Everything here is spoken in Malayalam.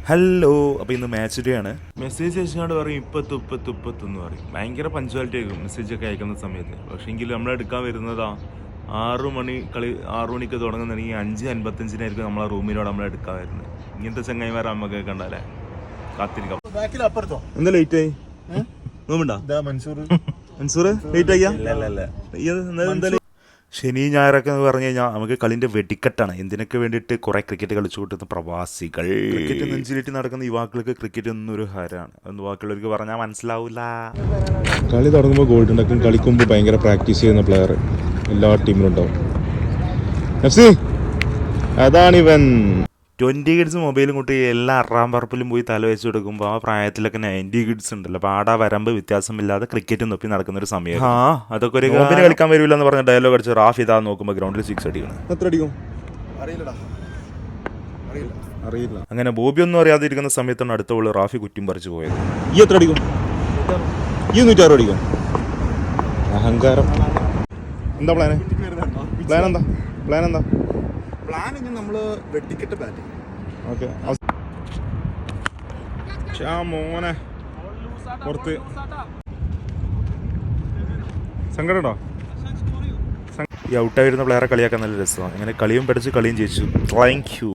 ഹലോ, അപ്പോൾ ഇന്ന് മാച്ച് ഡേ ആണ്. മെസ്സേജ് അയച്ചുകൊണ്ട് പറയും ഇപ്പത്തൊന്ന് പറയും. ഭയങ്കര പഞ്ച്വാലിറ്റി ആയിരിക്കും മെസ്സേജൊക്കെ അയക്കുന്ന സമയത്ത്. പക്ഷേ എങ്കിൽ നമ്മളെടുക്കാൻ വരുന്നതാ 6 മണിക്ക് തുടങ്ങുന്നുണ്ടെങ്കിൽ 5:55 നമ്മളെ റൂമിനോട് നമ്മളെടുക്കാൻ വരുന്നത്. ഇങ്ങനത്തെ ചങ്ങായിമാരെ നമുക്ക് കണ്ടാലേ കാത്തിരിക്കാം. എന്താ ലേറ്റ് ആയി? മൻസൂർ ലേറ്റ് ആയിയാ? ശനി ഞായറൊക്കെ എന്ന് പറഞ്ഞു കഴിഞ്ഞാൽ നമുക്ക് കളിൻ്റെ വെടിക്കെട്ടാണ്. എന്തിനൊക്കെ വേണ്ടിയിട്ട് കുറേ ക്രിക്കറ്റ് കളിച്ചു കൂട്ടുന്ന പ്രവാസികൾ, ക്രിക്കറ്റ് നെഞ്ചിലേറ്റി നടക്കുന്ന യുവാക്കൾക്ക് ക്രിക്കറ്റ് എന്നൊരു ഹരമാണ്. അതൊന്നും ബാക്കിയുള്ളവർക്ക് പറഞ്ഞാൽ മനസ്സിലാവില്ല. കളി തുടങ്ങുമ്പോൾ ഗോൾഡ് ഉണ്ടാക്കും. കളിക്കുമ്പോൾ ഭയങ്കര പ്രാക്ടീസ് ചെയ്യുന്ന പ്ലെയർ എല്ലാ ടീമിലും ഉണ്ടാവും. അതാണിവൻ. 20 കിഡ്സ് മൊബൈലും കൂട്ടി എല്ലാ അറാം പറപ്പിലും പോയി തല വെച്ച് കൊടുക്കുമ്പോൾ ആ പ്രായത്തിലൊക്കെ 90 കിഡ്സ് ഉണ്ടല്ലോ. അപ്പോൾ ആടാ വരമ്പ് വ്യത്യാസമില്ലാതെ ക്രിക്കറ്റ് നൊപ്പി നടക്കുന്നൊരു സമയം. അതൊക്കെ ഒരു ഗോപിന് കളിക്കാൻ വരില്ല എന്ന് പറഞ്ഞ ഡയലോഗ് അടിച്ച് റാഫ് ഇതാ നോക്കുമ്പോൾ ഗ്രൗണ്ടിൽ 6 അടിക്കണം. എത്ര അടിക്കും അറിയില്ല. അങ്ങനെ ബോബി ഒന്നും അറിയാതിരിക്കുന്ന സമയത്താണ് അടുത്ത ബോൾ റാഫി കുറ്റിയും പറിച്ചു പോയത്. ഈ എത്ര അടിക്കും? ഈ 106 അടിക്കും. അഹങ്കാരം. എന്താ പ്ലാൻ എന്താ? പ്ലാനിങ് നമ്മള് വെട്ടിക്കെട്ട് ബാറ്റിംഗ്. ഓക്കെ. മോനെ പുറത്ത് സങ്കടമുണ്ടോ? ഈ ഔട്ടായിരുന്ന പ്ലെയറെ കളിയാക്കാൻ നല്ല രസമാണ്. അങ്ങനെ കളിയും പഠിച്ച് കളിയും ജയിച്ചു. Thank you.